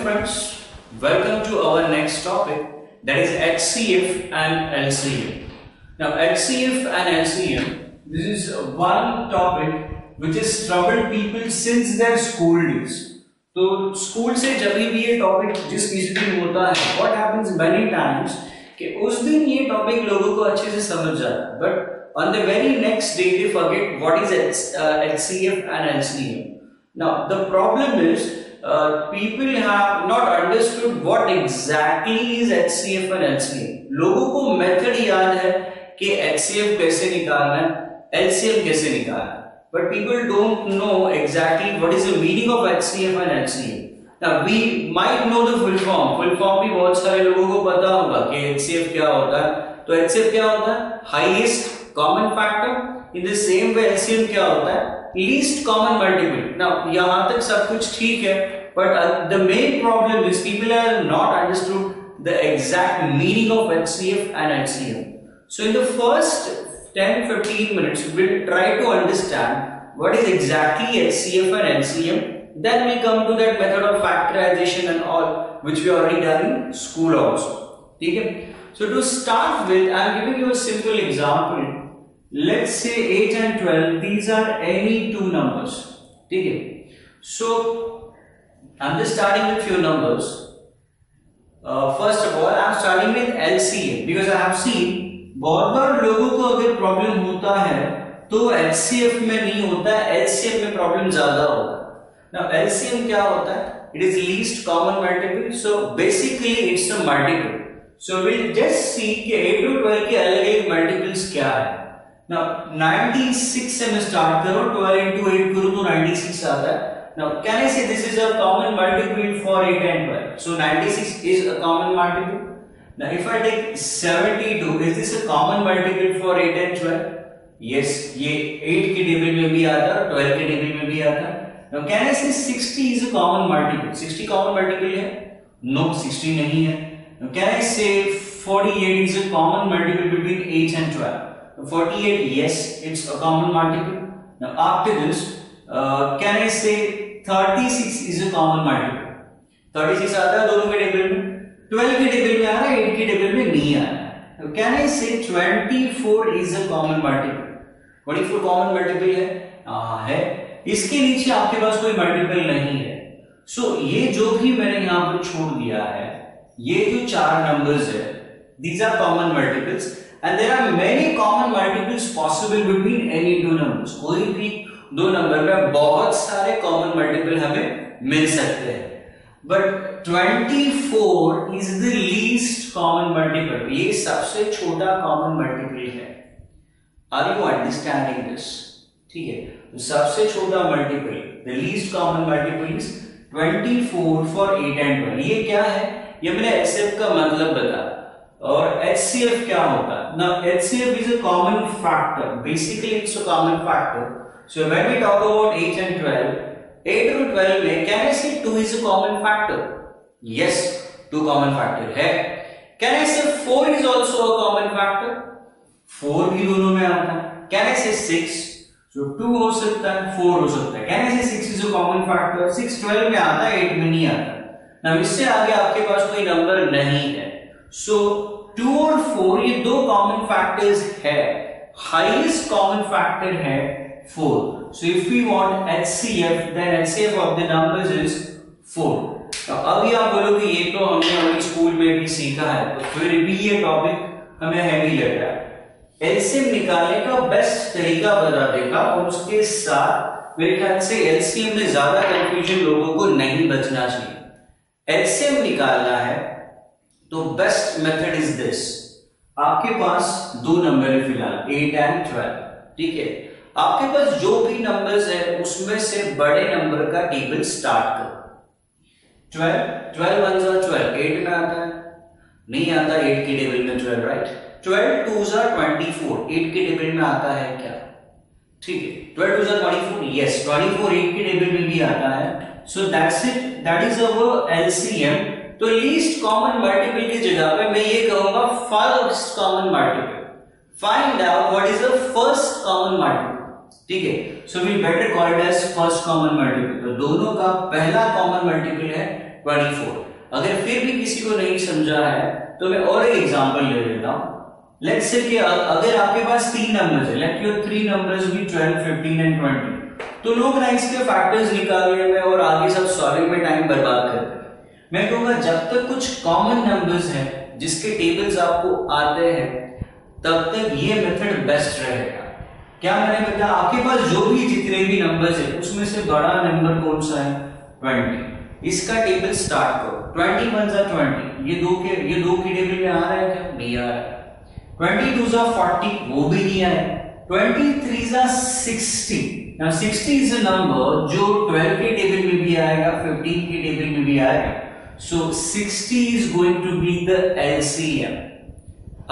friends, welcome to our next topic, that is HCF and LCM. Now HCF and LCM, this is one topic which has troubled people since their school days. तो school से जब भी ये topic जिस किसी दिन होता है, what happens many times कि उस दिन ये टॉपिक लोगों को अच्छे से समझ जाता है, but on the very next day they forget what is HCF and LCM. Now the problem is people have not understood what exactly is HCF and LCM. लोगों को मेथड याद है कि HCF कैसे निकालना है, LCM कैसे निकालना है, but people don't know exactly what is the meaning of HCF and LCM. Now we might know the full form. Full form भी बहुत सारे लोगों को पता होगा कि HCF क्या होता है. तो HCF क्या होता है? Highest common factor. In the same way LCM क्या होता है? Least common multiple. Now यहाँ तक सब कुछ ठीक है, but the main problem is people have not understood the exact meaning of HCF and LCM. So in the first 10-15 minutes we'll try to understand what is exactly HCF and LCM. Then we come to that method of factorization and all, which we already done in school also. Okay? So to start with, I am giving you a simple example. Let's say 8 and 12, these are any two numbers. Okay? So I am just starting with few numbers. First of all, I am starting with LCM because I have seen बहुत बार लोगों को अगर problem होता है तो HCF में नहीं होता है, LCM में प्रॉब्लम ज्यादा होता है. Now LCM क्या होता है? It is least common multiple. So basically it's a multiple. So we'll just see कि 8 to 12 के अलग-अलग multiples क्या है. Now 96 से मैं start करूँ, 12 into 8 करूँ तो 96 आता है. Now can I say this is a common multiple for 8 and 12? So 96 is a common multiple. Now if I take 72, is this a common multiple for 8 and 12? Yes, ये 8 के table में भी आता है, 12 के टेबल में भी आता है. Now can I say 60 is a common multiple? 60 common multiple है? No, 60 नहीं है. Now can I say 48 is a common multiple between 8 and 12? 48, yes, it's a common multiple. Now after this, can I say 36 is a common multiple? 36 आता है दोनों के table में, 12 के table में आ रहा है, 8 के टेबल में नहीं आ रहा है. Now can I say 24 is a common multiple? 24 common multiple है? इसके नीचे आपके पास कोई मल्टीपल नहीं है. सो ये जो भी मैंने यहाँ पर छोड़ दिया है, ये जो चार नंबर्स है, these are common multiples and there are many common multiples possible between any two numbers. कोई भी दो नंबर में बहुत सारे common multiple हमें मिल सकते हैं. But 24 is the least common multiple. ये सबसे छोटा common multiple है. Are you understanding this? ठीक है. तो सबसे छोटा multiple, the least common multiple is 24 for 8 and 12. ये क्या है? ये मैंने HCF का मतलब बता. और HCF क्या होता है? Now HCF is a common factor. Basically it's a common factor. So when we talk about 8 and 12, 8 to 12 में can I say 2 is a common factor? Yes, 2 common factor है. Can I say 4 is also a common factor? 4 भी दोनों में आता है. Can I say 6? So 2 हो सकता है, 4 हो सकता है. Can I say 6 is a common factor? 6 12 में आता है, 8 में नहीं आता. Now इससे आगे आपके पास कोई नंबर नहीं है. So 2 और 4 ये दो common factors है. Highest common factor है 4. So if we want HCF, then HCF of the numbers is 4. Now अभी आप बोलोगे ये तो हमने हमारी स्कूल में भी सीखा है, तो फिर भी ये टॉपिक हमें हैवी लग रहा है. LCM निकालने का बेस्ट तरीका बता देगा और उसके साथ मेरे ख्याल से LCM में ज्यादा कंफ्यूजन लोगों को नहीं बचना चाहिए. LCM निकालना है तो बेस्ट मेथड इज दिस. आपके पास दो नंबर है फिलहाल, 8 एंड 12. ठीक है, आपके पास जो भी नंबर्स है उसमें से बड़े नंबर का टेबल स्टार्ट करो. 12 1s are 12, 8 में आता है? नहीं आता 8 के टेबल में 12, राइट? 12 2s are 24, 8 के टेबल में आता है क्या? ठीक है, 12 2s are 24, yes, 24 8 के टेबल में भी आता है. So that's it, that is our LCM. तो लीस्ट कॉमन मल्टीपल की जगह पे मैं ये कहूंगा first common multiple. Find out what is the first common multiple. ठीक है, so we better call it as first common multiple. तो दोनों का पहला कॉमन मल्टीपल है 24। अगर फिर भी किसी को नहीं समझा है तो मैं और एक एग्जांपल ले लेता हूं। लेट्स से कि अगर आपके पास 3 नंबर्स है, लेट योर 3 नंबर्स भी 12, 15 एंड 20, तो लोग ना इसके फैक्टर्स निकालने में और आगे सब सॉल्विंग में टाइम बर्बाद करते हैं। मैं कहूंगा जब तक कुछ कॉमन नंबर्स हैं जिसके टेबल्स आपको आते हैं तब तक ये मेथड बेस्ट रहेगा। क्या मैंने बताया, आपके पास जो भी जितने भी नंबर्स है उसमें से बड़ा नंबर कौन सा है, 20। इसका टेबल स्टार्ट करो। 20 1 जा 20, ये दो के टेबल में आ रहा है क्या, नहीं आ रहा है। 22 जा 40, वो भी नहीं आया। 23 जा 60, now 60 is a number जो 12 के टेबल में भी आएगा, 15 के टेबल में भी आएगा। So 60 is going to be the LCM.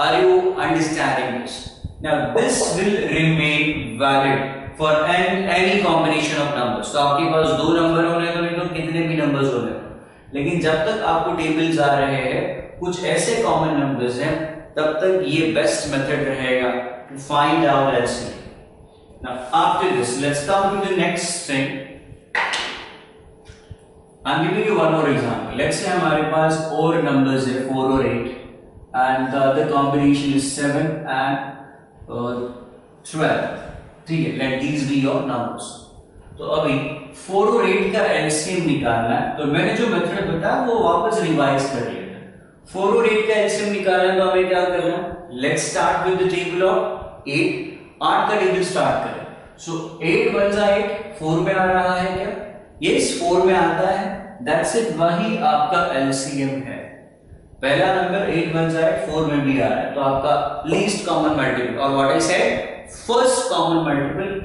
Are you understanding this? Now this will remain valid for any combination of numbers. तो आपके पास 2 नंबर होने तो नहीं तो कितने भी नंबर्स होने, लेकिन जब तक आपको टेबल्स आ रहे हैं कुछ ऐसे कॉमन नंबर्स हैं तब तक ये बेस्ट मेथड रहेगा to find out LCM. Now after this let's come to the next thing. I'm giving you one more example. Let's say हमारे पास और numbers है 4 और 8 and the other combination is 7 and 12. ठीक है, let these be your numbers. तो अभी 4 और 8 का LCM निकालना है, तो मैंने जो मेथड बताया वो वापस रिवाइज कर लिया। 4 और 8 का LCM निकालना है तो हमें क्या करना है, let's start with the table of 8. 8 का टेबल स्टार्ट करें। So 8 1 जा 8, 4 में आ रहा है क्या, यस 4 में आता है, दैट्स इट, वही आपका LCM है। पहला नंबर 8 1 जा 8, 4 में भी आ रहा है, तो आपका लीस्ट कॉमन मल्टीपल और what I said first common multiple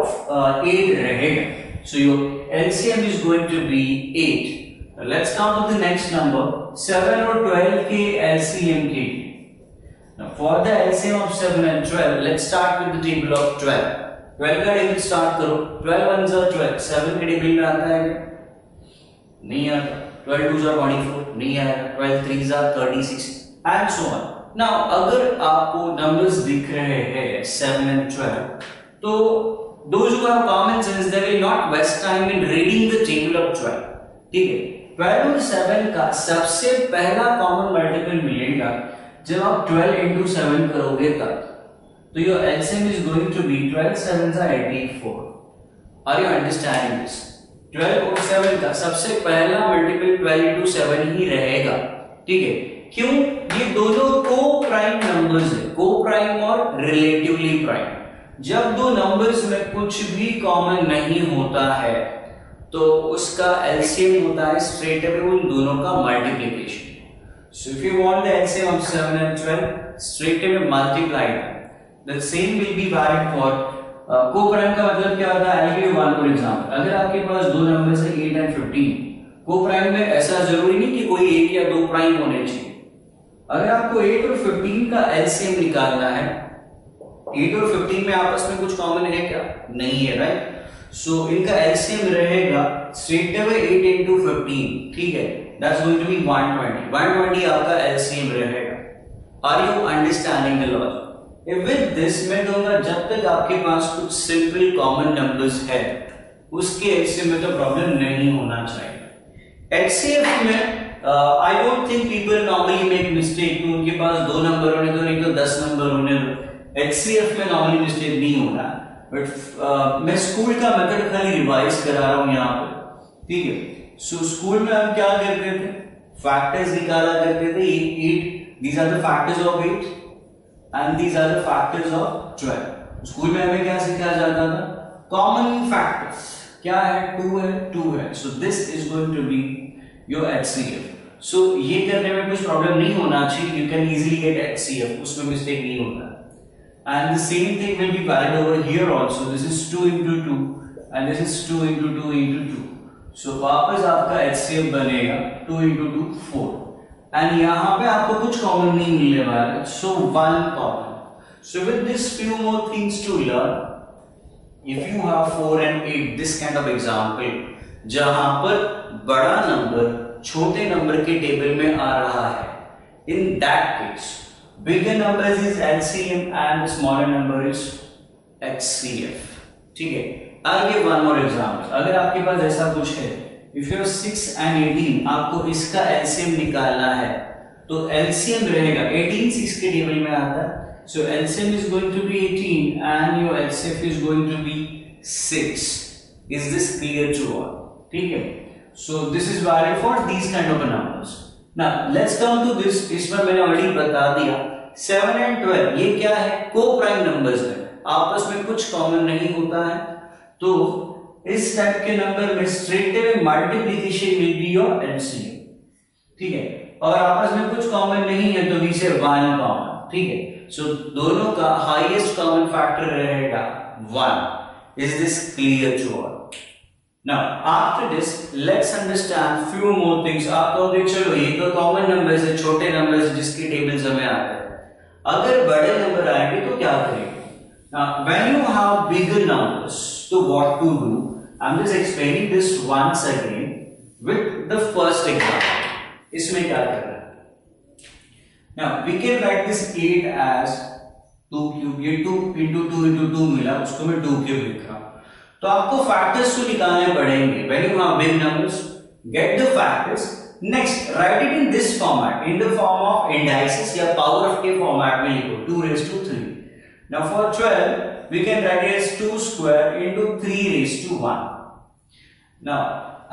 8 रहेगा। So your LCM is going to be 8. Now let's come to the next number 7 और 12 के LCM के। Now for the LCM of 7 and 12 let's start with the table of 12. 12 का table start करो। 12 1 जा 12, 7 के table में आता है क्या, नहीं आता। 12 2 जा 24, नहीं आएगा। 12 3 जा 36 and so on. Now अगर आपको नंबर्स दिख रहे हैं 7 and 12, तो those who have common sense they will not waste time in reading the table of 12. ठीक है, 12 और 7 का सबसे पहला कॉमन मल्टीपल मिलेगा जब आप 12 into 7 करोगे तब, तो your LCM is going to be 12 7 जा 84. Are you understanding this? 12 और 7 का सबसे पहला मल्टीपल 12 into 7 ही रहेगा। ठीक है, क्यों, ये दोनों को प्राइम नंबर्स है, को प्राइम और रिलेटिवली प्राइम। जब दो नंबर्स में कुछ भी कॉमन नहीं होता है तो उसका LCM होता है स्ट्रेट अवे उन दोनों का multiplication. So if you want the LCM of 7 and 12, straight away multiply them. The same will be valid for co-prime का मतलब क्या होता है? I'll give you one more example. अगर आपके पास दो नंबर्स है 8 and 15, co-prime में ऐसा जरूरी नहीं कि कोई एक या दो प्राइम होने चाहिए। अगर आपको 8 और 15 का LCM निकालना है, 8 और 15 में आपस में कुछ कॉमन है क्या, नहीं है, राइट। सो इनका LCM रहेगा straight away 8 into 15, ठीक है, that's going to be 120. 120 आपका LCM रहेगा। Are you understanding the logic? With this मैं कहूँगा जब तक आपके पास कुछ सिंपल कॉमन नंबर्स है उसके LCM में तो प्रॉब्लम नहीं होना चाहिए। HCF में I don't think people normally make mistake कि उनके पास दो नंबर होने दो, नहीं तो 10 नंबर होने दो। HCF में नॉर्मली मिस्टेक नहीं होना, बट मैं स्कूल का मेथड खाली रिवाइज करा रहा हूँ यहाँ पे, ठीक है। सो स्कूल में हम क्या करते थे, फैक्टर्स निकाला करते थे। 8 these are the factors of 8 and these are the factors of 12। School में हमें क्या सिखाया जाता था, कॉमन फैक्टर्स क्या है, 2 है, 2 है। So this is going to be your HCF। सो ये करने में कुछ प्रॉब्लम नहीं होना चाहिए, you can easily get HCF, उसमें मिस्टेक नहीं होता। And the same thing will be valid over here also. This is 2 into 2 and this is 2 into 2 into 2. So वापस आपका HCF बनेगा 2 into 2 4 and यहाँ पे आपको कुछ कॉमन नहीं मिलने वाला है, so 1 common. So with this few more things to learn, if you have 4 and 8 this kind of example जहाँ पर बड़ा नंबर छोटे नंबर के टेबल में आ रहा है, in that case bigger numbers is LCM and the smaller number is HCF। ठीक है, I'll give one more example। अगर आपके पास ऐसा कुछ है इफ यू 6 एंड 18 आपको इसका एलसीएम निकालना है तो एलसीएम रहेगा 18 6 के टेबल में आता है, so LCM is going to be 18 and your LCF is going to be 6. Is this clear to all? ठीक है, so this is valid for these kind of numbers. Now let's come to this. इसमें मैंने already बता दिया 7 and 12 ये क्या है, को प्राइम नंबर्स है, आपस में कुछ कॉमन नहीं होता है, तो इस टाइप के नंबर में straight away multiplication will be your LCM, ठीक है, और आपस में कुछ कॉमन नहीं है तो वी से 1 कॉमन, ठीक है, सो दोनों का हाईएस्ट कॉमन फैक्टर रहेगा 1. Is this clear to all? Now after this let's understand few more things. आप कहोगे चलो ये तो कॉमन नंबर्स है, छोटे नंबर्स जिसके टेबल्स हमें आते हैं, अगर बड़े नंबर आएंगे तो क्या करेंगे? Now when you have bigger numbers, तो what to do? I am just explaining this once again with the first example. इसमें क्या करना है? Now we can write this 8 as 2 cube. ये 2 into 2 into 2 मिला, उसको मैं 2 cube लिख रहा हूं. तो आपको फैक्टर्स तो निकालने पड़ेंगे. When you have big numbers, get the factors. Next, write it in this format, in the form of indices या power of k format में लिखो 2 raised to 3. Now for 12, we can write it as 2 square into 3 raised to 1. Now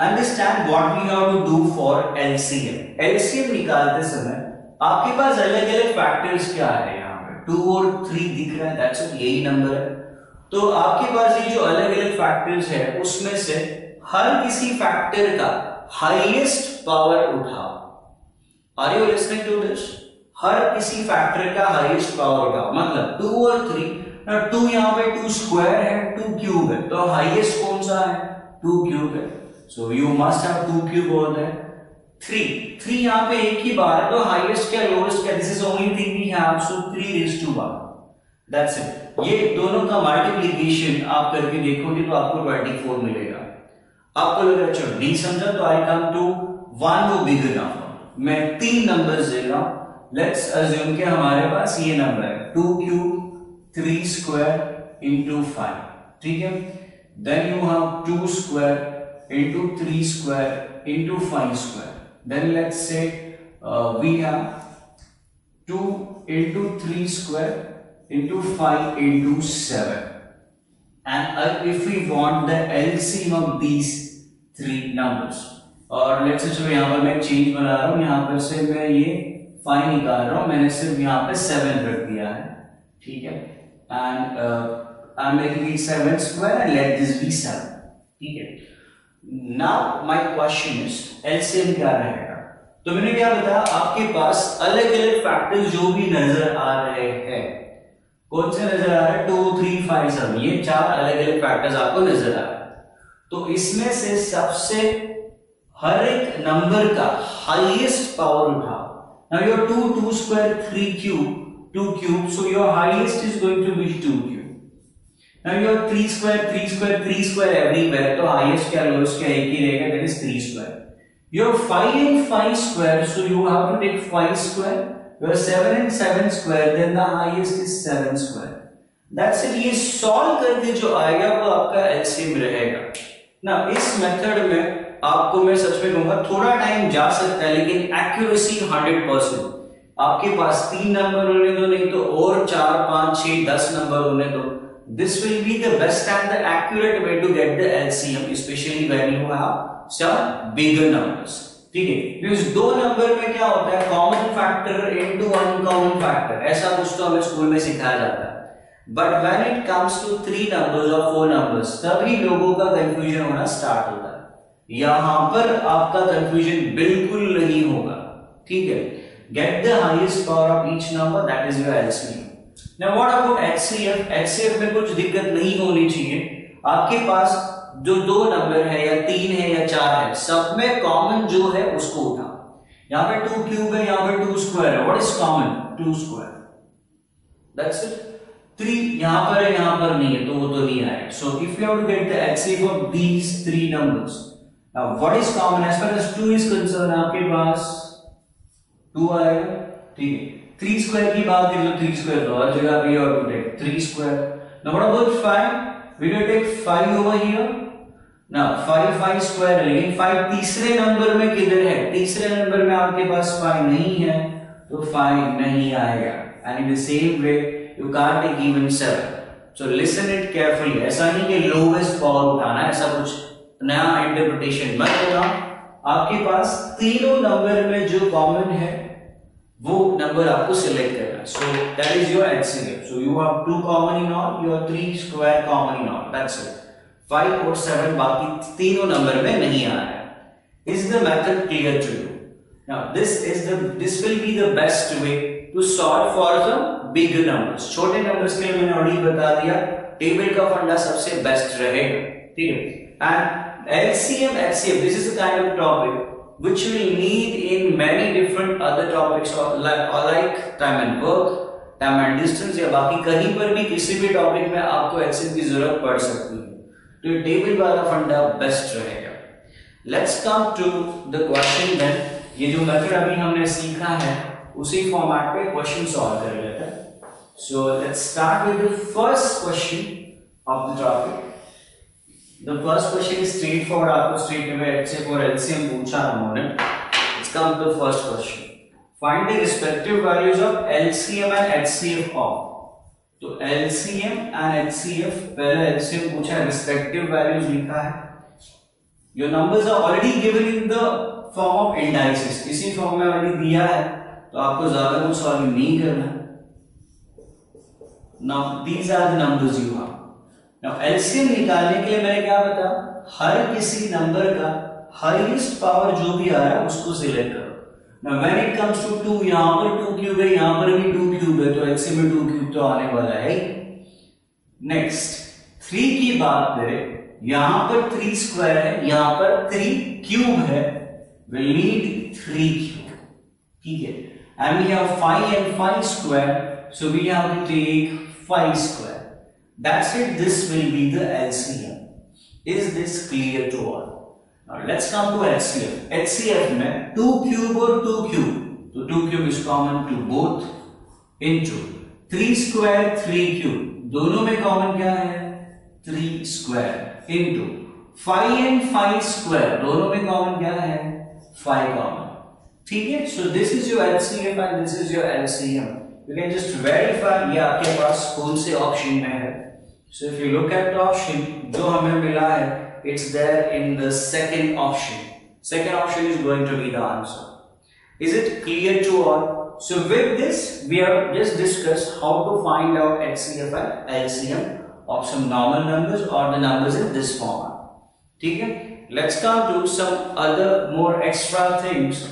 understand what we have to do for LCM. LCM निकालते समय आपके पास अलग अलग factors क्या है, यहाँ पे 2 और 3 दिख रहा है, दैट्स इट, यही नंबर है. तो आपके पास ये जो अलग अलग फैक्टर्स है उसमें से हर किसी फैक्टर का हाईएस्ट पावर उठाओ. Are you listening to this? हर किसी फैक्टर का हाईएस्ट पावर उठाओ, मतलब 2 और 3. 2 यहाँ पे 2 स्क्वायर है, 2 क्यूब है, तो हाईएस्ट कौन सा है? 2 क्यूब है, so you must have 2 cube होता है. 3 यहाँ पे एक ही बार है, तो हाईएस्ट क्या लोएस्ट क्या? This is only thing we have, so 3 raised to 1. That's it. ये दोनों का मल्टीप्लिकेशन आप करके देखोगे तो आपको 24 मिलेगा. आपको लग रहा है चलो नहीं समझा, तो आई कम टू 1 वो बिगर नंबर. मैं 3 नंबर्स दे रहा हूं. लेट्स अज्यूम कि हमारे पास ये नंबर है 2 क्यूब 3 स्क्वायर into 5, ठीक है. Then you have 2 square into 3 square into 5 square. Then let's say we have 2 into 3 square into 5 into 7, and if we want the LCM of these 3 numbers, और let's say चलो यहाँ पर मैं change बना रहा हूँ, यहाँ पर से मैं ये 5 निकाल रहा हूँ, मैंने सिर्फ यहाँ पे 7 रख दिया है, ठीक है, and I'm making it 7 square and let this be 7, ठीक है. Now my question is LCM क्या रहेगा? तो मैंने क्या बताया, आपके पास अलग अलग फैक्टर्स जो भी नजर आ रहे हैं, कौन से नजर आ रहे हैं? 2 3 5 7, ये 4 अलग अलग फैक्टर्स आपको नजर आ रहे हैं. तो इसमें से सबसे हर एक नंबर का हाईएस्ट पावर उठाओ. Now your 2 square 3 cube 2 cube, so your highest is going to be 2 cube. Now your 3 square 3 square 3 square everywhere, तो हाईएस्ट क्या लोएस्ट क्या एक ही रहेगा, that is 3 square. Your 5 and 5 square, so you have to take 5 square. Your 7 and 7 square, then the highest is 7 square. That's it. ये solve करके जो आएगा वो आपका LCM रहेगा. ना इस मेथड में आपको मैं सच में कहूंगा थोड़ा टाइम जा सकता है, लेकिन एक्यूरेसी 100%. आपके पास 3 नंबर होने दो, नहीं तो और 4 5 6 10 नंबर होने दो. This will be the best and the accurate way to get the LCM, especially when you have some bigger numbers, ठीक है. क्योंकि 2 नंबर में क्या होता है, common factor into uncommon factor, ऐसा कुछ तो हमें स्कूल में सिखाया जाता है. But when it comes to 3 numbers और 4 नंबर्स, तभी लोगों का कंफ्यूजन होना स्टार्ट होता है. यहां पर आपका कंफ्यूजन बिल्कुल नहीं होगा, ठीक है. Get the highest power of each number, that is your LCM. Now what about HCF? HCF में कुछ दिक्कत नहीं होनी चाहिए. आपके पास जो 2 नंबर है या 3 है या 4 है, सब में कॉमन जो है उसको उठाओ. यहाँ पे 2 क्यूब है, यहाँ पे 2 स्क्वायर है, what is common? 2 square, that's it. 3 यहाँ पर है, यहाँ पर नहीं है, तो वो तो नहीं आएगा. So if you have to get the HCF of these 3 numbers, now what is common as far as 2 is concern? आपके पास 2 आएगा, ठीक है. 3 स्क्वायर की बात करें तो 3 स्क्वायर तो हर जगह पे और 3 square. Now what about 5? We will take 5 over here. ना 5 स्क्वायर, लेकिन 5 तीसरे नंबर में किधर है? तीसरे नंबर में आपके पास 5 नहीं है तो 5 नहीं आएगा। And in the same way you can't take even 7। So listen it carefully. ऐसा नहीं कि लोवेस्ट पावर उठाना है, ऐसा कुछ नया इंटरप्रिटेशन मत करना। आपके पास तीनों नंबर में जो कॉमन है वो नंबर आपको सिलेक्ट करना है। So that is your HCF। So you have 2 common in all, you have 3 square common in all, that's it. 5 और 7 बाकी तीनों नंबर में नहीं आ रहा है। Is the method clear to you? Now this will be the best way to solve for the bigger numbers. छोटे numbers के लिए मैंने ऑलरेडी बता दिया, टेबल का फंडा सबसे बेस्ट रहेगा, ठीक है। And LCM, HCF, this is a kind of topic which we need in many different other topics or like time and work, time and distance या बाकी कहीं पर भी किसी भी टॉपिक में आपको HCF की जरूरत पड़ सकती है, तो ये टेबल वाला फंडा बेस्ट रहेगा। Let's come to the question then। ये जो मेथड अभी हमने सीखा है उसी फॉर्मेट पे क्वेश्चन सॉल्व कर लेते हैं। So let's start with the first question of the topic। The first question is straightforward, आपको straight away HCF और LCM पूछा उन्होंने। Let's come to the first question। Find the respective values of LCM and HCF of। तो LCM and HCF, पहले LCM पूछा, respective values लिखा है। Your numbers are already given in the form of indices, इसी form में already दिया है तो आपको ज्यादा कुछ सॉल्व नहीं करना। Now these are the numbers you have। Now LCM निकालने के लिए मैंने क्या बताया, हर किसी नंबर का हाईएस्ट पावर जो भी आ रहा है उसको सिलेक्ट करो। Now when it comes to 2, यहाँ पर 2 क्यूब है, यहाँ पर भी 2 क्यूब है, तो LCM में 2 क्यूब तो आने वाला है। नेक्स्ट 3 की बात करें, यहां पर 3 स्क्वायर है, यहां पर 3 क्यूब है, we'll need 3 क्यूब, ठीक है। And we have 5 and 5 square, so we have to take 5 square। That's it, this will be the LCM। Is this clear to all? Now let's come to HCF। HCF में 2 cube और 2 cube, तो 2 cube is common to both, into 3 square 3 cube, दोनों में common क्या है? 3 square, into 5 and 5 square, दोनों में common क्या है? 5 कॉमन, ठीक है। So this is your HCF and this is your LCM। You can just verify ये आपके पास कौन से ऑप्शन में है। So if you look at the option जो हमें मिला है, it's there in the second option। Second option is going to be the answer। Is it clear to all? So with this we have just discussed how to find out HCF and LCM of some normal numbers or the numbers in this format, ठीक है। Let's come to some other more extra things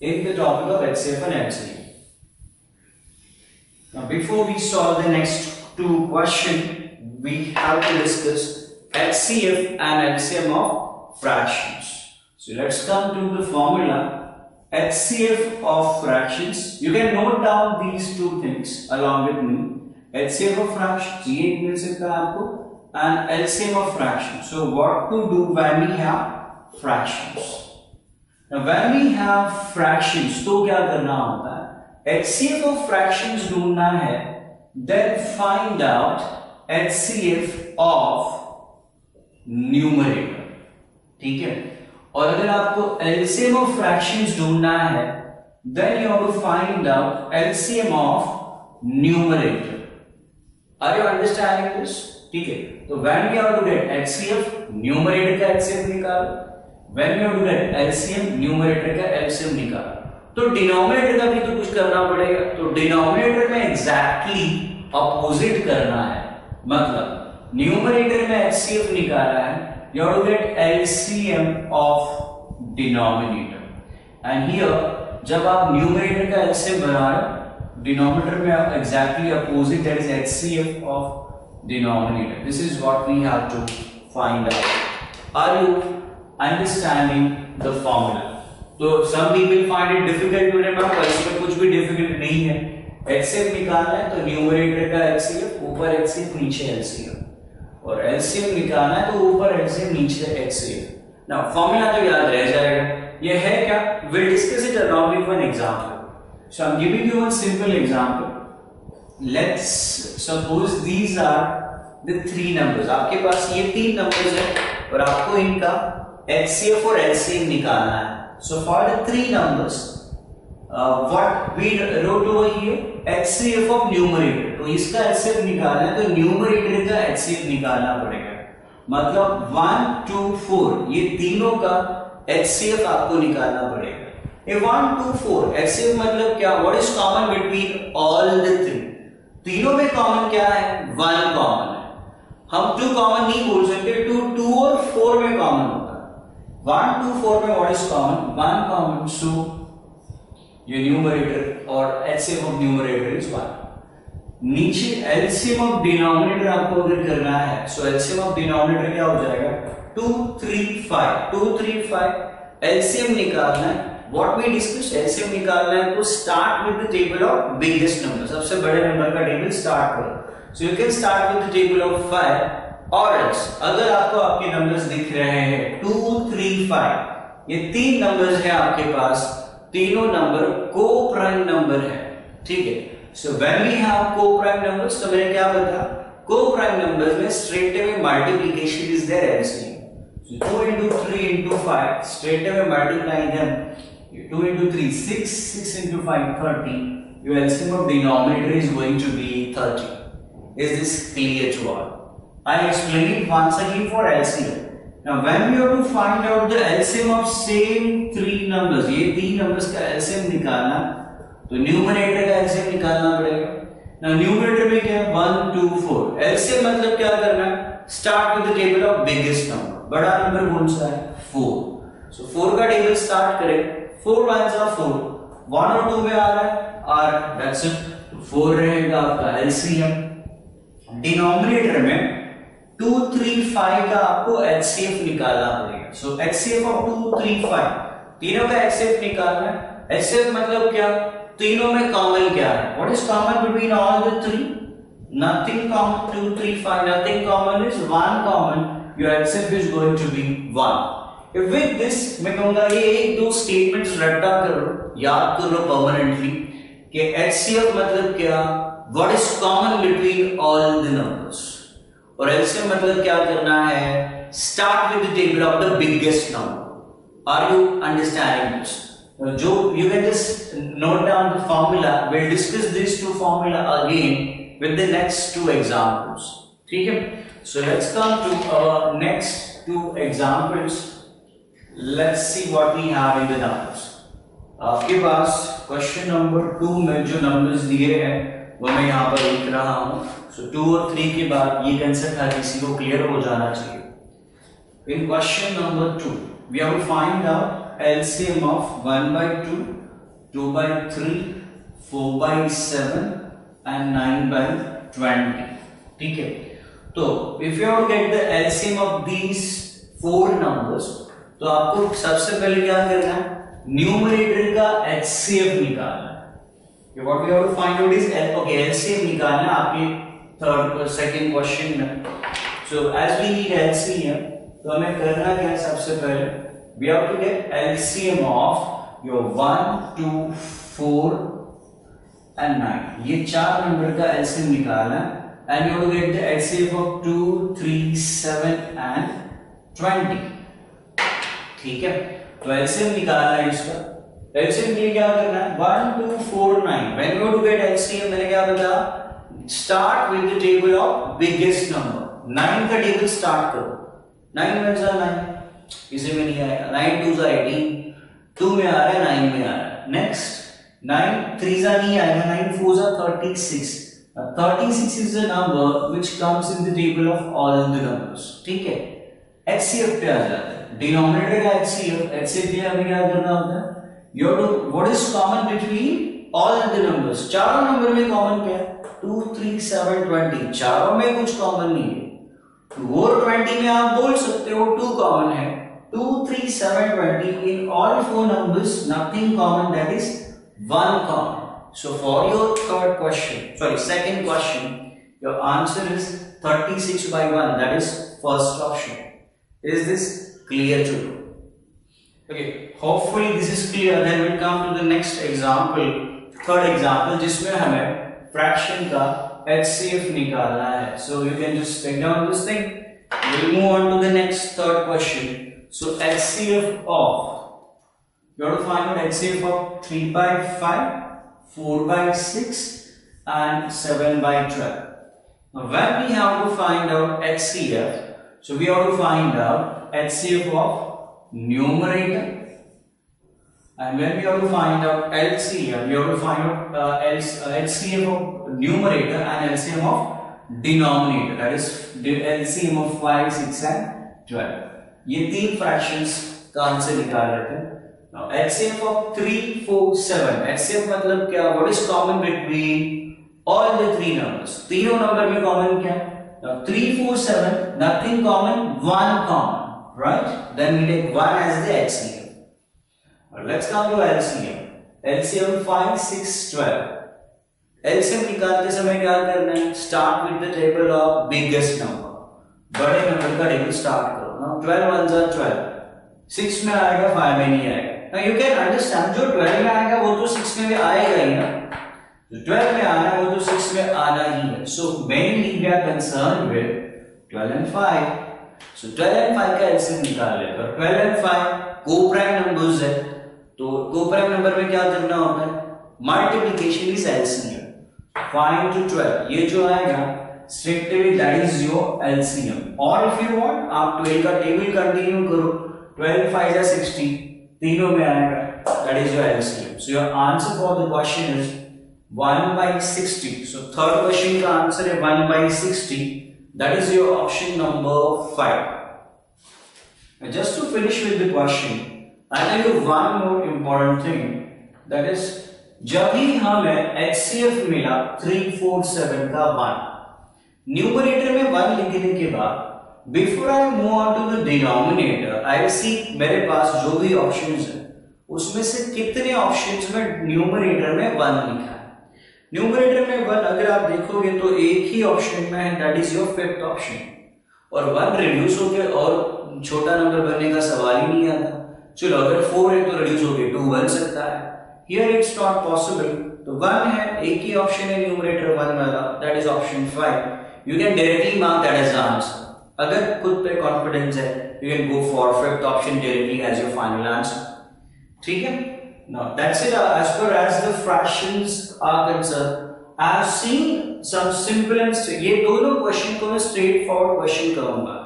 in the topic of HCF and LCM। Now before we solve the next 2 questions, we have to discuss HCF and LCM of fractions। So let's come to the formula HCF of fractions। You can note down these 2 things along with me। HCF of fractions ये मिल सकता है आपको, and LCM of fractions। So what to do when we have fractions? Now when we have fractions तो क्या करना होता है? HCF of fractions ढूंढना है, then find out HCF of numerator, ठीक है। और अगर आपको LCM of fractions ढूंढना है, then you have to find out LCM of numerator। Are you understanding this? ठीक है। तो when we have to get HCF, numerator का HCF निकालो, when we have to get LCM, numerator का LCM निकालो, तो डिनोमिनेटर का भी तो कुछ करना पड़ेगा। तो डिनोमिनेटर में एग्जैक्टली अपोजिट करना है, मतलब न्यूमरेटर में HCF निकाला है, you have to get LCM of denominator। and here जब आप न्यूमरेटर का LCM बना रहे हो, डिनोमिनेटर में आप exactly opposite, that is HCF of denominator। This is what we have to find out। Are you understanding the formula? तो some people find it difficult to remember, इसमें कुछ भी डिफिकल्ट नहीं है। HCF निकालना है तो न्यूमरेटर का HCF, ऊपर HCF नीचे LCM, और LCM निकालना है तो ऊपर LCM नीचे HCF। Now फॉर्मूला तो याद रह जाएगा। ये है क्या? We'll discuss it along with one example। So I'm giving you one simple example। Let's suppose these are the 3 numbers। आपके पास ये 3 numbers है, और आपको इनका HCF और LCM निकालना है. So for the three numbers, what we wrote over here, HCF of numerator. तो इसका HCF निकालना है तो न्यूमरेटर का HCF निकालना पड़ेगा. मतलब 1, 2, 4 ये तीनों का HCF आपको निकालना पड़ेगा. ये 1, 2, 4 HCF मतलब क्या? What is common between all the three? तीनों में कॉमन क्या है? 1 कॉमन है. हम 2 कॉमन नहीं बोल सकते. 2 और 4 में कॉमन होता है. 1, 2, 4 में what is common? 1 common. So your numerator or HCF of numerator is 1. नीचे LCM of denominator आपको अगर करना है, so LCM of denominator क्या हो जाएगा? 2, 3, 5. 2, 3, 5 LCM निकालना है. What we discussed, LCM निकालना है तो start with the table of biggest number. सबसे बड़े नंबर का टेबल स्टार्ट करो. So you can start with the table of 5. और अगर आपको आपके नंबर्स दिख रहे हैं 2, 3, 5 ये तीन नंबर्स हैं आपके पास. तीनों नंबर को प्राइम नंबर है. ठीक है. So when we have coprime numbers तो मैंने क्या बताया? को प्राइम नंबर्स में straight away multiplication is there LCM. So 2 into 3 into 5 straight away multiply them. 2 into 3 6, 6 into 5 30. Your LCM of denominator is going to be 30. Is this clear to all? I explain it once again for LCM. Now when we have to find out the LCM of same three numbers, ये तीन numbers का LCM निकालना तो numerator का LCM निकालना पड़ेगा. Now numerator में क्या है? 1, 2, 4. LCM मतलब क्या करना है? Start with the table of biggest number. बड़ा नंबर कौन सा है? 4. So 4 का टेबल स्टार्ट करें. 4 1s are 4. 1 और 2 में आ रहा है R. That's it. 4 रहेगा आपका LCM. डिनोमिनेटर में 2, 3, 5 का आपको HCF निकालना पड़ेगा. सो HCF of 2, 3, 5 तीनों का HCF निकालना है. HCF मतलब क्या? तीनों में कॉमन क्या है? What is common between all the three? Nothing common. 2, 3, 5 nothing common is 1 common. Your HCF is going to be 1. With this मैं कहूँगा ये एक दो स्टेटमेंट्स रट्टा करो, याद कर लो परमानेंटली कि HCF मतलब क्या? What is common between all the numbers? और LCM मतलब क्या करना है? Start with the table of the biggest number. Are you understanding this? जो you can just note down the formula. We'll discuss these two formula again with the next two examples. ठीक है? So let's come to our next two examples. Let's see what we have in the numbers. आपके पास question number 2 में जो numbers दिए हैं वो मैं यहाँ पर लिख रहा हूँ. So 2 और 3 के बाद ये कंसेप्ट हर किसी को क्लियर हो जाना चाहिए. In question number 2, we have to find out LCM of 1 by 2, 2 by 3, 4 by 7 and 9 by 20. ठीक है. तो if you have to get the LCM of these 4 numbers, तो आपको सबसे पहले क्या करना है? न्यूमरेटर का HCF निकालना है. What we have to find out is LCM निकालना है आपके थर्ड और सेकंड क्वेश्चन में. So as we need LCM, तो हमें करना क्या है? सबसे पहले we have to get LCM of your 1, 2, 4 and 9. ये चार नंबर का LCM निकालना है. And you have to get the LCM of 2, 3, 7 and 20. ठीक है. तो LCM निकालना है इसका. LCM के लिए क्या करना है? 1, 2, 4, 9. When you have to get LCM मैंने क्या बताया? Start with the table of biggest number. 9 का टेबल स्टार्ट करो. 9 में जा 9 इसे में नहीं आएगा. 9 2 जा 18. 2 में आ रहा है, 9 में आ रहा है. नेक्स्ट 9 3 जा नहीं आएगा. 9 4 जा 36. 36 is the number which comes in the table of all the numbers. ठीक है. HCF पे आ जाता है. डिनोमिनेटर का HCF पे हमें क्या करना होता है? You have to what is common between all the numbers? चारों नंबर में कॉमन क्या है? 2, 3, 7, 20. चारों में कुछ कॉमन नहीं है. 2 और 20 में आप बोल सकते हो 2 कॉमन है. 2, 3, 7, 20. In all 4 numbers, nothing common. That is 1 common. So for your second question, your answer is 36 by 1. That is first option. Is this clear to you? Okay. Hopefully this is clear. Then we'll come to the next example, third example, जिसमें हमें fraction का HCF निकालना है. So you can just take down this thing. We'll move on to the next third question. So HCF of, you have to find out HCF of 3 by 5, 4 by 6 and 7 by 12. Now when we have to find out HCF, so we have to find out HCF of numerator, and when we have to find out LCM, we have to find out LCM of numerator and LCM of denominator, that is LCM of 5, 6 and 12. ये तीन fractions का answer निकाल लेते हैं. Now HCF of 3, 4, 7. HCF मतलब क्या? What is common between all the three numbers? तीनों number में common क्या? Now 3, 4, 7. Nothing common, 1 common, right? Then we take 1 as the HCF. Let's come to LCM. LCM 5, 6, 12. LCM निकालते समय क्या करना है? Start with the table of biggest number. बड़े number का टेबल स्टार्ट करो. Now 12 ones are 12. 6 में आएगा, 5 में नहीं आएगा. Now you can understand, जो 12 में आएगा वो तो 6 में भी आएगा ही ना. जो 12 में आना है वो तो 6 में आना ही है. So mainly we are concerned with 12 and 5. So 12 and 5 का LCM निकाल ले. पर 12 and 5 co-prime numbers है. तो co-prime नंबर में क्या करना होता है? Multiplication is LCM. 5 to 12 ये जो आएगा straight away that is your LCM. Or if you want आप 12 का टेबल कंटिन्यू करो. 12 5 या 60 तीनों में आएगा. That is your LCM. So your answer for the question is 1 by 60. So third question का आंसर है 1 by 60. That is your option number 5. Now just to finish with the question, I tell you one more important thing, that is जब भी हमें HCF मिला 3, 4, 7 का 1, numerator में 1 लिखने के बाद before I move on to the denominator I see मेरे पास जो भी ऑप्शंस है उसमें से कितने ऑप्शंस में न्यूमरेटर में 1 लिखा है. न्यूमरेटर में 1 अगर आप देखोगे तो एक ही ऑप्शन में है, that is your fifth option. और 1 रिड्यूस होके और छोटा नंबर बनने का सवाल ही नहीं आता. चलो अगर 4 है तो रिड्यूस होके 2 बन सकता है. Here it's not possible. तो 1 है, एक ही ऑप्शन है न्यूमरेटर 1 वाला, that is option 5. You can directly mark that as the answer. अगर खुद पे कॉन्फिडेंस है, you can go for fifth option directly as your final answer. ठीक है? Now that's it. As far as the fractions are concerned, I have seen some simple and ये दोनों question को मैं straight forward क्वेश्चन कहूँगा.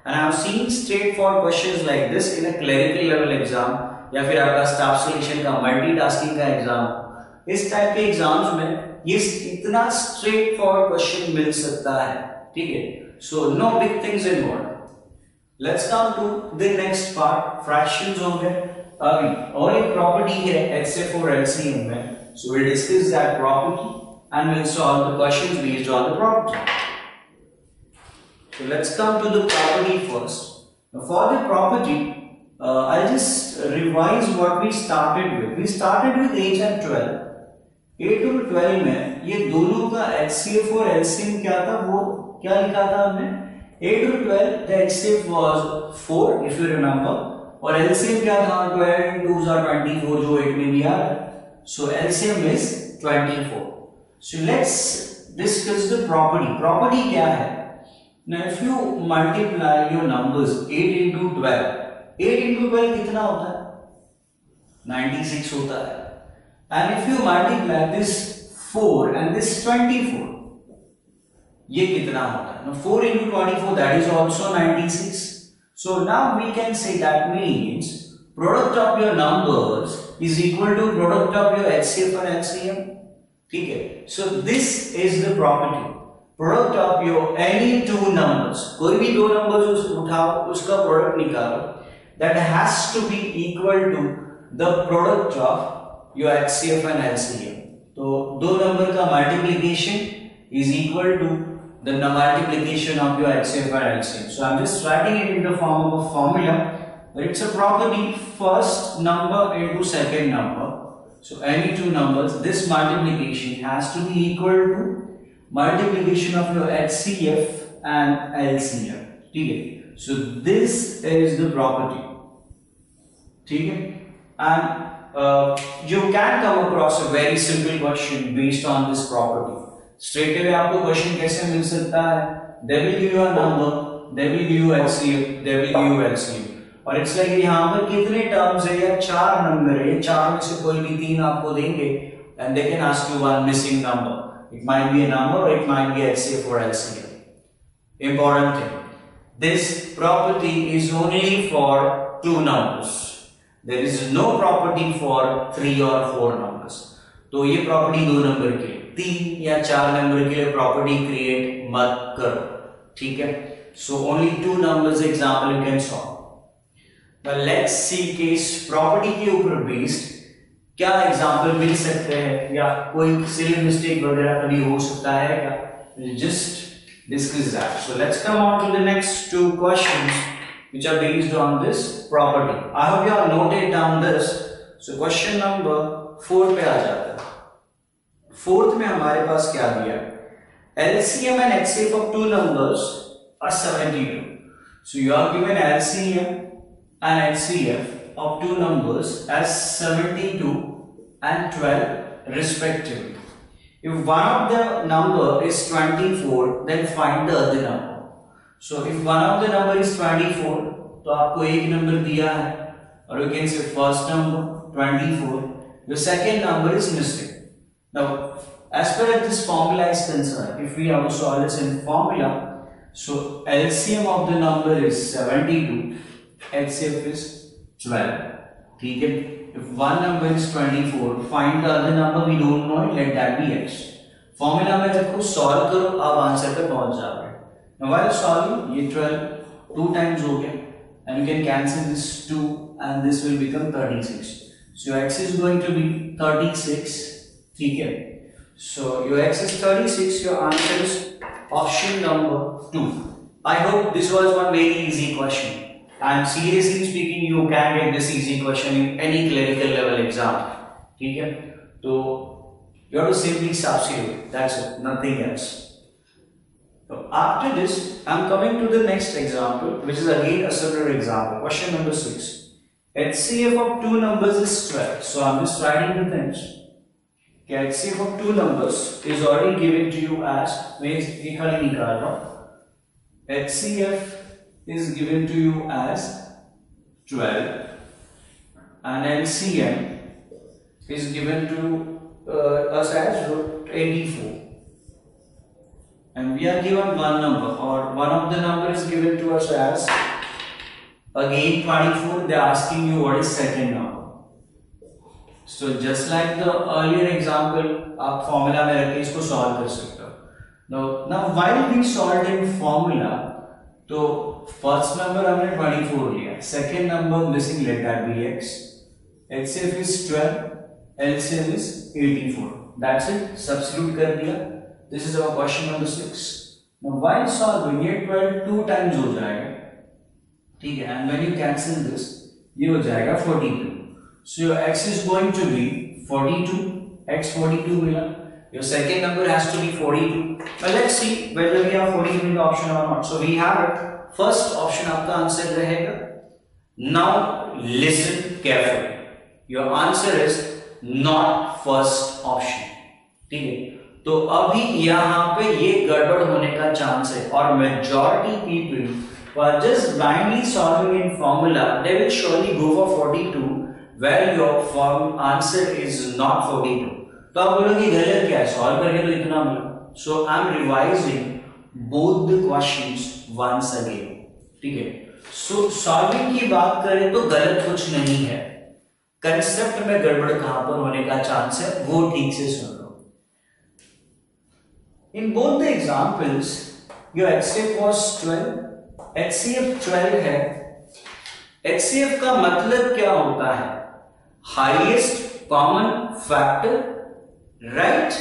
And I have seen straightforward questions like this in a clerical level exam या फिर आपका staff selection का multitasking का एग्जाम. इस टाइप के एग्जाम्स में ये इतना straightforward क्वेश्चन मिल सकता है. ठीक है? So no big things involved. Let's come to the next part. Fractions हो गए. अभी और एक प्रॉपर्टी है HCF और LCM में. So we'll discuss that property and we'll solve the questions based on the property. So let's come to the property first. Now for the property, I'll just revise what we started with. We started with 8 and 12. 8 और 12 में ये दोनों का HCF और LCM क्या था, वो क्या लिखा था हमने? 8 और 12, the HCF was 4 if you remember, और LCM क्या था? 12 and 2s are 24 जो 8 में भी आ रहा है. So LCM is 24. So let's discuss the property. Property क्या है? Now if you multiply your numbers 8 into 12, 8 into 12 कितना होता है? 96 होता है. And if you multiply this 4 and this 24, ये कितना होता है? Now 4 into 24, that is also 96. So now we can say that means product of your numbers is equal to product of your HCF and LCM. ठीक है? So this is the property. Product of your any two numbers, कोई भी दो numbers उठाओ उसका product निकालो, that has to be equal to the product of your HCF and LCM. तो दो नंबर का multiplication is equal to the multiplication of your HCF and LCM. So I'm just writing it in the form of a formula, but it's a property first number into second number. So any two numbers, this multiplication has to be equal to multiplication of your HCF and LCM. ठीक है? So this is the property. ठीक है? And you can come across a very simple question based on this property. Straight away आपको question कैसे मिल सकता है? They will give you a number they will give you HCF, they will give you LCM. और it's like यहाँ पर कितने terms है या 4 नंबर है, 4 में से कोई भी 3 आपको देंगे and they can ask you one missing number. It might be a number or it might be HCF or LCM. Important thing, this property is only for 2 numbers. There is no property for 3 or 4 numbers. तो ये property 2 number के, 3 या 4 number के लिए property create मत करो, ठीक है? So only 2 numbers example you can solve. Now let's see case property के ऊपर based क्या एग्जाम्पल मिल सकते हैं या कोई सिली मिस्टेक वगैरह कभी हो सकता है क्या? We'll just discuss that. So let's come on to the next 2 questions which are based on this property. I hope you have noted down this. So question number 4 पे आ जाता है. 4th में हमारे पास क्या दिया है? LCM and HCF of 2 numbers are 72. So you are given LCM and HCF of 2 numbers as 72 and 12 respectively. If one of the number is 24, then find the other number. So if one of the number is 24, तो आपको एक number दिया है, और you can say first number 24, the second number is missing. Now, as per as this formula is concerned, if we have to solve this in formula, so LCM of the number is 72, HCF is 12. ठीक है? If one number is 24, find the other number, we don't know it, let that be x. Formula में रखो, solve करो, आप answer पे पहुंच जाओगे. Now while solving, ये 12 2 times हो गया, and you can cancel this 2 and this will become 36. So your x is going to be 36. ठीक है? So your x is 36. Your answer is option number 2. I hope this was one very easy question. And seriously speaking, you can get this easy question in any clerical level exam. ठीक है? तो you have to simply substitute. That's it. Nothing else. So after this, I'm coming to the next example, which is again a similar example. Question number 6. HCF of 2 numbers is 12. So I'm just writing the things. Okay, HCF of 2 numbers is already given to you as, HCF is given to you as 12 and LCM is given to us as 84, and we are given one number, or one of the number is given to us as again 24. They are asking you what is second number. So just like the earlier example, आप formula में रख के इसको solve कर सकते हो. Now while we solved in formula, तो first number हमने 24 लिया, second number missing, let that be x, HCF is 12, LCM is 84. That's it. Substitute कर दिया. This is our question number 6. Now while solving, ये 12 2 times हो जाएगा, ठीक है? And when you cancel this, ये हो जाएगा 42. So your x is going to be 42. X 42 मिला. Your second number has to be 42. Now let's see whether we have 42 in the option or not. So we have it. First option आपका answer रहेगा. Now listen carefully. Your answer is not first option. ठीक है? तो अभी यहाँ पे ये गड़बड़ होने का चांस है, और majority people who are just blindly solving in formula, they will surely go for 42 where your answer is not 42. तो आप बोलोगे गलत क्या है, सॉल्व करके तो इतना मिला. So I am revising both the questions once again. ठीक है? So सॉल्विंग की बात करें तो गलत कुछ नहीं है, कंसेप्ट में गड़बड़ कहां पर होने का चांस है वो ठीक से सुन लो. In both the examples, your HCF was 12, HCF 12 है. HCF का मतलब क्या होता है? Highest common factor, right?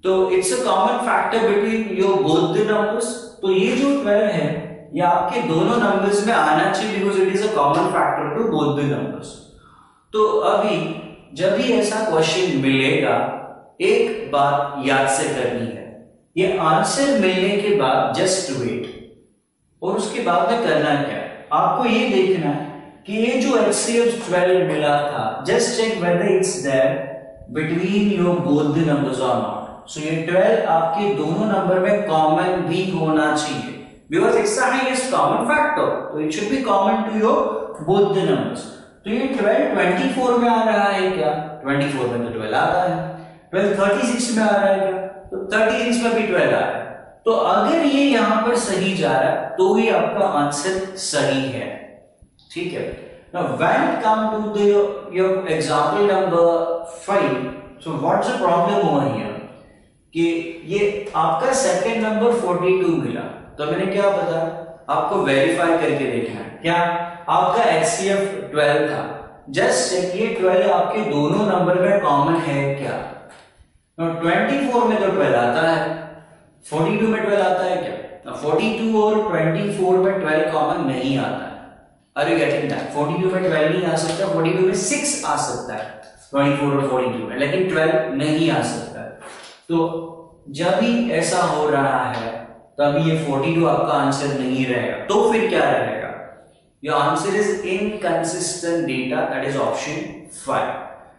तो it's a common factor between your both the numbers. तो ये जो 12 है, ये आपके दोनों नंबर्स में आना चाहिए because it is a common factor to both the numbers. तो अभी जब भी ऐसा क्वेश्चन मिलेगा, एक बात याद से करनी है, ये आंसर मिलने के बाद जस्ट वेट, और उसके बाद में करना क्या है, आपको ये देखना है कि ये जो HCF 12 मिला था, just check whether it's there between your both the numbers और नॉट. सो ये 12 आपके दोनों नंबर में कॉमन भी होना चाहिए. because it's the highest common factor, so it should be common to your both the numbers. तो ये 12 24 में आ रहा है क्या? 24 में तो 12 आता है। 12 36 में आ रहा है क्या? तो 36 में भी 12 आ रहा है। तो अगर ये यहाँ पर सही जा रहा है तो ही आपका आंसर सही है, ठीक है। Now when it come to the your example number 5, so what's the problem over here? कि ये आपका सेकंड नंबर 42 मिला, तो मैंने क्या बताया आपको वेरीफाई करके देखना है। क्या आपका HCF 12 था, जस्ट चेक ये 12 आपके दोनों नंबर में कॉमन है क्या? 24 में तो 12 आता है, 42 में 12 आता है क्या? 42 और 24 में 12 कॉमन नहीं आता है। Are you getting that? 42 में 12 नहीं आ सकता, 42 में 6 आ सकता है 24 और 42 में, लेकिन 12 नहीं आ सकता है। तो जब भी ऐसा हो रहा है तब ये 42 आपका आंसर नहीं रहेगा, तो फिर क्या रहेगा? Your answer is inconsistent data, that is option 5.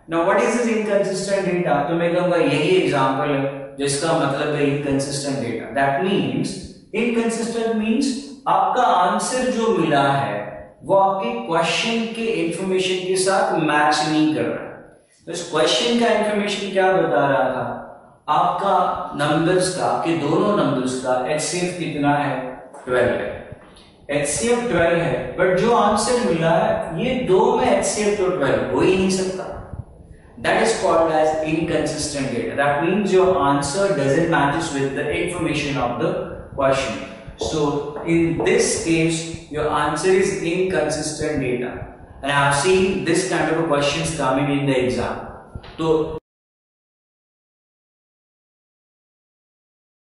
Now what is this inconsistent data? तो मैं कहूँगा यही एग्जाम्पल है जिसका मतलब है inconsistent data. That means inconsistent means आपका आंसर जो मिला है वो आपके क्वेश्चन के इंफॉर्मेशन के साथ मैच नहीं कर रहा है। तो इस क्वेश्चन का इंफॉर्मेशन क्या बता रहा था? आपका नंबर्स का, आपके दोनों नंबर्स का HCF कितना है? 12 है। HCF 12 है, बट जो आंसर मिला है ये दो में HCF तो 12 हो ही नहीं सकता। That is called as inconsistent data. That means your answer doesn't matches with the information of the question. So in this case, your answer is inconsistent data. And I have seen this kind of questions coming in the exam. So